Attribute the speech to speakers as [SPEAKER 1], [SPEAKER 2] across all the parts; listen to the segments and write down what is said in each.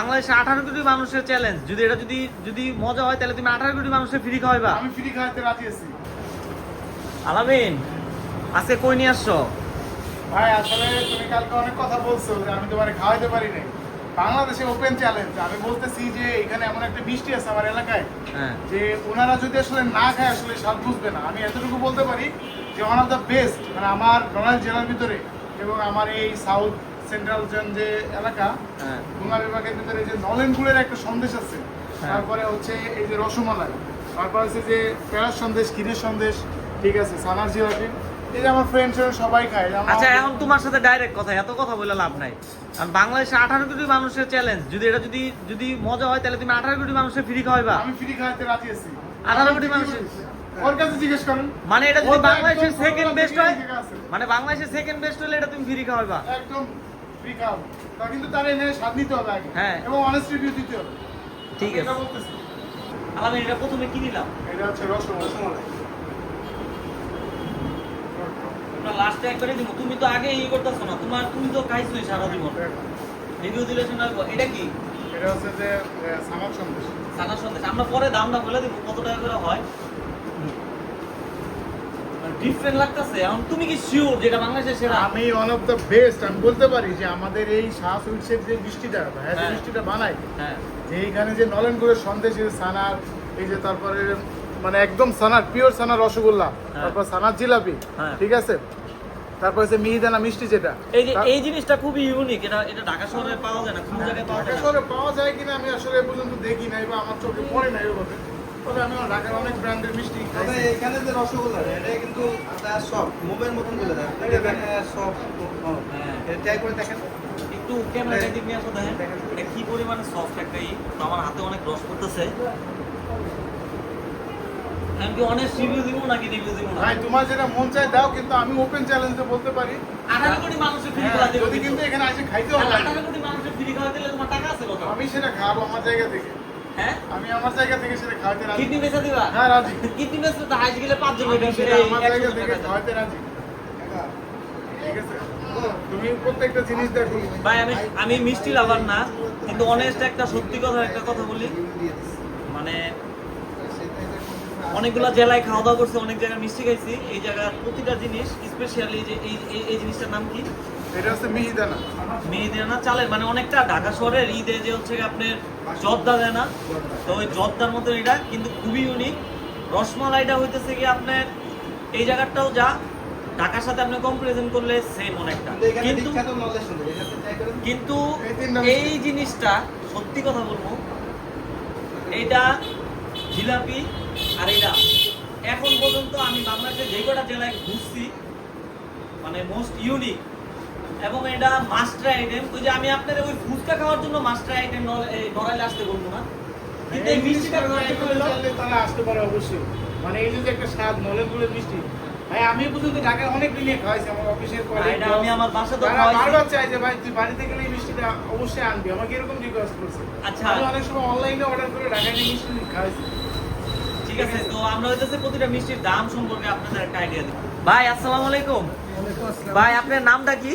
[SPEAKER 1] বাংলাদেশে 18 কোটি মানুষের চ্যালেঞ্জ, যদি এটা যদি যদি মজা হয় তাহলে তুমি 18 কোটি মানুষের ফ্রি খাওয়াইবা।
[SPEAKER 2] আমি ফ্রি খাওয়াতে রাজি আছি।
[SPEAKER 1] আলামিন, আজকে কই নিয়ে আসছো?
[SPEAKER 2] ভাই আসলে তুমি কালকে অনেক কথা বলছো যে আমি তোমারে খাওয়াইতে পারি নাই। বাংলাদেশে ওপেন চ্যালেঞ্জ। আমি বলতেছি যে এখানে এমন একটা বৃষ্টি আছে আমার এলাকায়,
[SPEAKER 1] হ্যাঁ,
[SPEAKER 2] যে ওনারা যদি আসলে না খায় আসলে স্বাদ বুঝবে না। আমি এতটুকু বলতে পারি যে ওয়ান অফ দ্য বেস্ট, মানে আমার নড়াইল জেলার ভিতরে এবং আমার এই সাউথ সেন্ট্রাল যে এলাকা
[SPEAKER 1] হ্যাঁ,
[SPEAKER 2] খুলনা বিভাগের ভিতরে যে নলেন গুড়ের একটা সন্দেশ আছে,
[SPEAKER 1] হ্যাঁ।
[SPEAKER 2] তারপরে হচ্ছে এই যে রসমালাই, তারপর হচ্ছে যে পেঁয়াজ সন্দেশ, ক্ষীরের সন্দেশ, ঠিক আছে, সানার জিলাপি, এই যে আমার ফ্রেন্ডস সবাই খায়।
[SPEAKER 1] আচ্ছা এখন তোমার সাথে ডাইরেক্ট কথা, এত কথা বলে লাভ নাই। কারণ বাংলাদেশে 18 কোটি মানুষের চ্যালেঞ্জ, যদি এটা যদি যদি মজা হয় তাহলে তুমি 18 কোটি মানুষের ফ্রি খাওয়াইবা।
[SPEAKER 2] আমি ফ্রি খাওয়াতে রাজি আছি।
[SPEAKER 1] 18 কোটি মানুষের
[SPEAKER 2] ওর কাছে জিজ্ঞেস করেন।
[SPEAKER 1] মানে এটা যদি
[SPEAKER 2] ওর তো
[SPEAKER 1] বাংলাদেশের
[SPEAKER 2] একদম
[SPEAKER 1] সেকেন্ড বেস্ট হয়,
[SPEAKER 2] ঠিক আছে।
[SPEAKER 1] মানে বাংলাদেশের সেকেন্ড বেস্ট হলে এটা তুমি ফ্রি খাওয়াইবা।
[SPEAKER 2] একদম ফ্রি খাওয়াবো। তা কিন্তু তার এনে স্বাদ নিতে হবে আগে,
[SPEAKER 1] হ্যাঁ।
[SPEAKER 2] এবং অনেস্ট রিভিউ দিতে হবে।
[SPEAKER 1] ঠিক
[SPEAKER 2] এটা
[SPEAKER 1] আছে।
[SPEAKER 2] বলতেছি।
[SPEAKER 1] আলামিন, এটা প্রথমে কি নিলাম?
[SPEAKER 2] এটা হচ্ছে রসমালাই।
[SPEAKER 1] আমরা লাস্টে একবারই দিব। তুমি তো আগে ই করতেছো না, তুমি তো খাইছোই সারা জীবন। রিভিউ দিলে শোনাবো। এটা কি?
[SPEAKER 2] এটা হচ্ছে যে সামাক সন্দেশ।
[SPEAKER 1] সাদা সন্দেশ। আমরা পরে দামটা বলে দিব কত টাকা করে হয়। ডিফারেন্ট লাগতেছে। এখন তুমি কি শিওর যেটা বাংলাদেশের সেরা?
[SPEAKER 2] আমি ওয়ান অফ দ্য বেস্ট, আমি বলতে পারি যে আমাদের এই শাহ সুইটসের যে মিষ্টিটা, ভাইয়া যে
[SPEAKER 1] হ্যাঁ।
[SPEAKER 2] মিষ্টিটা বানায়,
[SPEAKER 1] হ্যাঁ,
[SPEAKER 2] যে এইখানে যে নলেন গুড়ের সন্দেশ, এই যে সানার, এই যে তারপরে মানে একদম সানার পিওর সানার রসগোল্লা,
[SPEAKER 1] হ্যাঁ।
[SPEAKER 2] তারপর সানার জিলাপি,
[SPEAKER 1] হ্যাঁ।
[SPEAKER 2] ঠিক আছে, তারপর হচ্ছে মিহিদানা মিষ্টি যেটা।
[SPEAKER 1] এই যে এই জিনিসটা খুবই ইউনিক। এটা ঢাকা শহরে পাওয়া যায় না, কোন জায়গায় পাওয়া যায়
[SPEAKER 2] ঢাকা
[SPEAKER 1] না।
[SPEAKER 2] শহরে পাওয়া যায় কিনা আমি আসলে এ পর্যন্ত দেখি নাই বা আমার চোখে পড়ে নাই ওভাবে। তবে আমি আমার ঢাকার অনেক ব্র্যান্ডের মিষ্টি
[SPEAKER 3] তবে
[SPEAKER 2] খাইছি।
[SPEAKER 3] এখানে যে রসগোল্লা এটা কিন্তু আপনার সফট মোমের মতন বলে দেয়, সফট।
[SPEAKER 1] হ্যাঁ।
[SPEAKER 3] এটা ট্রাই করে দেখেন।
[SPEAKER 1] একটু ক্যামেরাটা দিক নিয়ে আসো, দেখেন এটা কি পরিমাণে সফট একটা ই। তো আমার হাতে অনেক রস পড়তেছে। আমি কি অনেক রিভিউ দিব নাকি রিভিউ দিব না?
[SPEAKER 2] ভাই তোমার যেটা মন চায় দাও, কিন্তু আমি ওপেন চ্যালেঞ্জে বলতে পারি
[SPEAKER 1] 18 কোটি মানুষের ফ্রি
[SPEAKER 2] হ্যাঁ,
[SPEAKER 1] খাওয়া দেব।
[SPEAKER 2] যদি কিন্তু এখানে এসে খাইতে হবে,
[SPEAKER 1] 18 কোটি মানুষের ফ্রি খাওয়া দিলে তোমার টাকা আছে কত?
[SPEAKER 2] আমি সেটা খাবো আমার জায়গা থেকে।
[SPEAKER 1] হ্যাঁ?
[SPEAKER 2] আমি আমার জায়গা থেকে সেটা খাওয়াতে রাজি।
[SPEAKER 1] কিডনি বেচা দিবা?
[SPEAKER 2] হ্যাঁ, রাজি।
[SPEAKER 1] কিডনি বেচলে তো হাইজ গেলে 5 জন
[SPEAKER 2] আমি
[SPEAKER 1] হইবে,
[SPEAKER 2] সেটা
[SPEAKER 1] এই
[SPEAKER 2] আমার
[SPEAKER 1] 100
[SPEAKER 2] জায়গা
[SPEAKER 1] জন
[SPEAKER 2] থেকে
[SPEAKER 1] টাকা।
[SPEAKER 2] খাওয়াতে রাজি। ঠিক আছে? তুমি প্রত্যেকটা জিনিস দেখো।
[SPEAKER 1] ভাই আমি মিষ্টি লাভার না, কিন্তু অনেস্ট একটা সত্যি কথা বলি, মানে অনেকগুলা জেলায় খাওয়া দাওয়া করছি, অনেক জায়গায় মিষ্টি খাইছি। এই জায়গার প্রতিটা জিনিস স্পেশালি যে এই জিনিসটার নাম কি?
[SPEAKER 2] এটা হচ্ছে মিহিদানা।
[SPEAKER 1] মেহেদিনা চালের, মানে অনেকটা ঢাকা শহরের ঈদে যে হচ্ছে গিয়ে আপনার জর্দা দেয় না, তো ওই জর্দার মতন এটা, কিন্তু খুবই ইউনিক। রসমালাইটা হইতেছে কি আপনার এই জায়গাটাও যা ঢাকার সাথে আপনি কম্পারিজন করলে সেম অনেকটা,
[SPEAKER 3] এখানে
[SPEAKER 1] কিন্তু
[SPEAKER 3] বিখ্যাত নলেজ শুনবে, এখানে ট্রাই করেন।
[SPEAKER 1] কিন্তু
[SPEAKER 2] এই তিনটা
[SPEAKER 1] এই জিনিসটা সত্যি কথা বলবো, এইটা জিলাপি আর এটা এখন পর্যন্ত আমি বাংলাদেশের যে কটা জেলায় ঘুরছি মানে মোস্ট ইউনিক, এবং এটা মাস্টার আইটেম। ওই যে আমি আপনার ওই ফুচকা খাওয়ার জন্য মাস্টার আইটেম নড়াইলে আসতে বলবো না, কিন্তু এই মিষ্টিটা খাওয়ার জন্য হলো
[SPEAKER 2] তারা আসতে পারে অবশ্যই। মানে এই যে একটা স্বাদ নলেন গুড়ের মিষ্টি, ভাই আমি পর্যন্ত ঢাকায় অনেক দিনে খাওয়াইছি আমার অফিসের কলিগ।
[SPEAKER 1] এটা আমি আমার বাসা তো
[SPEAKER 2] তারা
[SPEAKER 1] খাওয়াইছি।
[SPEAKER 2] বারবার চাই যে ভাই তুই বাড়িতে গেলে এই মিষ্টিটা অবশ্যই আনবি, আমাকে এরকম রিকোয়েস্ট করছে।
[SPEAKER 1] আচ্ছা।
[SPEAKER 2] আমি অনেক সময় অনলাইনে অর্ডার করে ঢাকায় নিয়ে মিষ্টি খাওয়াইছি।
[SPEAKER 1] ঠিক আছে, তো আমরা হইতেছে প্রতিটা মিষ্টির দাম সম্পর্কে আপনাদের একটা আইডিয়া দিই। ভাই আসসালামু আলাইকুম। ভাই আপনার নামটা কি?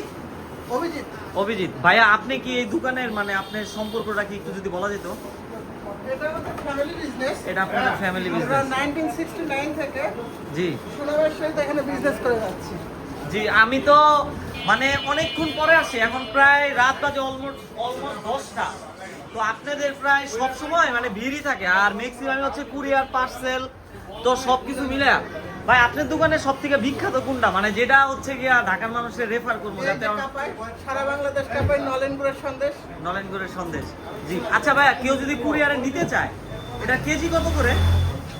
[SPEAKER 3] অভিজিৎ,
[SPEAKER 1] অভিজিৎ। ভাইয়া আপনি কি এই দোকানের মানে আপনার সম্পর্কটা কি একটু যদি বলা যেত?
[SPEAKER 3] এটা আমাদের ফ্যামিলি বিজনেস।
[SPEAKER 1] এটা আপনাদের ফ্যামিলি
[SPEAKER 3] আমরা
[SPEAKER 1] বিজনেস?
[SPEAKER 3] 1969 থেকে
[SPEAKER 1] জি
[SPEAKER 3] সুনামের সহিত এখানে বিজনেস করে যাচ্ছি।
[SPEAKER 1] জি। আমি তো মানে অনেকক্ষণ পরে আসি, এখন প্রায় রাত বাজে অলমোস্ট 10টা। তো আপনাদের প্রায় সব সময় মানে ভিড়ই থাকে, আর ম্যাক্সিমাম হচ্ছে কুরিয়ার পার্সেল, তো সবকিছু মিলে। ভাই আপনার দোকানে সব থেকে বিখ্যাত কোনটা, মানে যেটা হচ্ছে গিয়া ঢাকার মানুষের রেফার করবো
[SPEAKER 3] এই
[SPEAKER 1] যাতে
[SPEAKER 3] যে কাপাই, সারা বাংলাদেশ কাপাই নলেন গুড়ের সন্দেশ।
[SPEAKER 1] নলেনগুড়ের সন্দেশ? জি। আচ্ছা ভাইয়া, কেউ যদি কুরিয়ারে নিতে চায় এটা কেজি কত করে?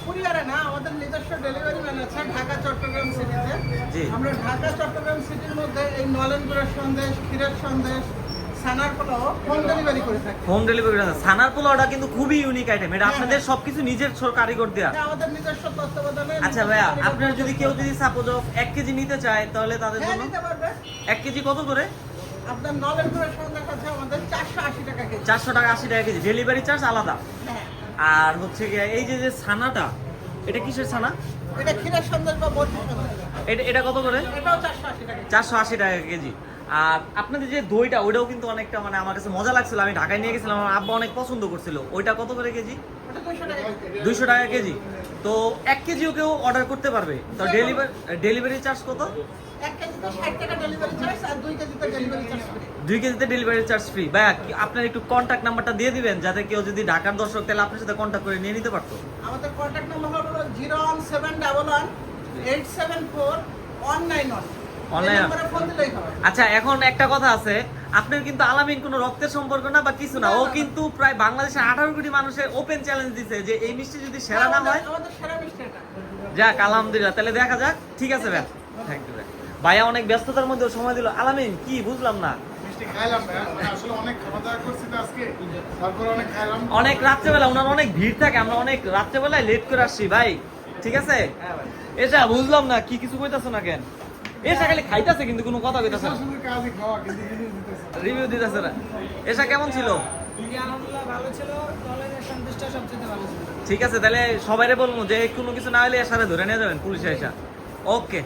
[SPEAKER 3] কুরিয়ারে না, আমাদের নিজস্ব ডেলিভারি ম্যান আছে ঢাকা চট্টগ্রাম সিটিতে।
[SPEAKER 1] জি।
[SPEAKER 3] আমরা ঢাকা চট্টগ্রাম সিটির মধ্যে এই নলেন গুড়ের সন্দেশ, ক্ষীরের সন্দেশ, ছানার পোলাও হোম ডেলিভারি করে থাকি।
[SPEAKER 1] Home delivery? সানার পোলাওটা কিন্তু খুবই ইউনিক আইটেম, এটা আপনাদের সবকিছু নিজের কারিগর দেয়া?
[SPEAKER 3] এটা আমাদের নিজস্ব তত্ত্বাবধানে।
[SPEAKER 1] আচ্ছা ভাইয়া, আপনার যদি কেউ যদি সাপোজ 1 কেজি নিতে চায় তাহলে তাদের
[SPEAKER 3] হ্যাঁ,
[SPEAKER 1] জন্য
[SPEAKER 3] নিতে পারবে।
[SPEAKER 1] 1 কেজি কত করে?
[SPEAKER 3] আপনার নলেন গুড়ের সন্দেশ আছে আমাদের 480 টাকা কেজি।
[SPEAKER 1] 400 টাকা 80 টাকা কেজি, ডেলিভারি চার্জ আলাদা।
[SPEAKER 3] হ্যাঁ,
[SPEAKER 1] আর হচ্ছে গিয়ে এই যে ছানাটা, এটা কিসের ছানা?
[SPEAKER 3] এটা ক্ষীরের সন্দেশ বা বরফি সন্দেশ।
[SPEAKER 1] এটা কত করে?
[SPEAKER 3] এটাও 480 টাকা কেজি।
[SPEAKER 1] 480 টাকা কেজি। আর আপনাদের যে দইটা ওইটাও কিন্তু অনেকটা মানে আমার কাছে মজা লাগছিল, আমি ঢাকায় নিয়ে গেছিলাম, আমার আব্বা অনেক পছন্দ করছিল। ওইটা কত করে কেজি?
[SPEAKER 3] ওটা 200 টাকা।
[SPEAKER 1] 200 টাকা কেজি। তো 1 কেজিও কেউ অর্ডার করতে পারবে, তো ডেলিভারি চার্জ কত?
[SPEAKER 3] 1 কেজিতে 60 টাকা ডেলিভারি চার্জ আর 2 কেজিতে ডেলিভারি চার্জ ফ্রি।
[SPEAKER 1] 2 কেজিতে ডেলিভারি চার্জ ফ্রি। ভাইয়া আপনার একটু কন্ট্যাক্ট নাম্বারটা দিয়ে দিবেন, যাতে কেউ যদি ঢাকার দর্শক তাহলে আপনার সাথে কন্ট্যাক্ট করে নিয়ে নিতে পারতো।
[SPEAKER 3] আমাদের কন্ট্যাক্ট নাম্বার হলো 01711 874 191।
[SPEAKER 1] Online-
[SPEAKER 3] এই নম্বরে ফোন দিলেই হবে।
[SPEAKER 1] আচ্ছা, এখন একটা কথা আছে, আপনার কিন্তু আলামিন কোনো রক্তের সম্পর্ক না বা কিছু না,
[SPEAKER 3] না,
[SPEAKER 1] ও
[SPEAKER 3] না, না।
[SPEAKER 1] কিন্তু প্রায় বাংলাদেশের 18 কোটি মানুষের ওপেন চ্যালেঞ্জ দিছে যে এই মিষ্টি যদি সেরা না হয়,
[SPEAKER 3] আমাদের সেরা মিষ্টি এটা।
[SPEAKER 1] যাক আলহামদুলিল্লাহ, তাহলে দেখা যাক। ঠিক আছে ভাই, থ্যাংক ইউ ভাই। ভাইয়া অনেক ব্যস্ততার মধ্যে সময় দিল। আলামিন কি বুঝলাম না,
[SPEAKER 2] মিষ্টি খাইলাম ভাইয়া, মানে আসলে অনেক খাওয়া দাওয়া করছি তো আজকে, তারপর অনেক খাইলাম।
[SPEAKER 1] অনেক রাত্রেবেলা ওনার অনেক ভিড় থাকে, আমরা অনেক রাত্রেবেলায় লেট করে আসছি ভাই। ঠিক আছে, এটা বুঝলাম না কি কিছু কইতাছো না কেন? এসা খালি খাইতাছে কিন্তু কোনো কথা কইতাছে না,
[SPEAKER 2] আসলে কাজই খাওয়া, কিন্তু জিনিস দিতেছে না।
[SPEAKER 1] রিভিউ দিতেছে না। এসা কেমন ছিল?
[SPEAKER 3] আলহামদুলিল্লাহ ভালো ছিল, নলেজের সন্তুষ্টটা সবচেয়ে ভালো ছিল।
[SPEAKER 1] ঠিক আছে, তাহলে সবাইরে বলবো যে কোনো কিছু না হলে এর সাথে ধরে নিয়ে যাবেন পুলিশে এসা। ওকে।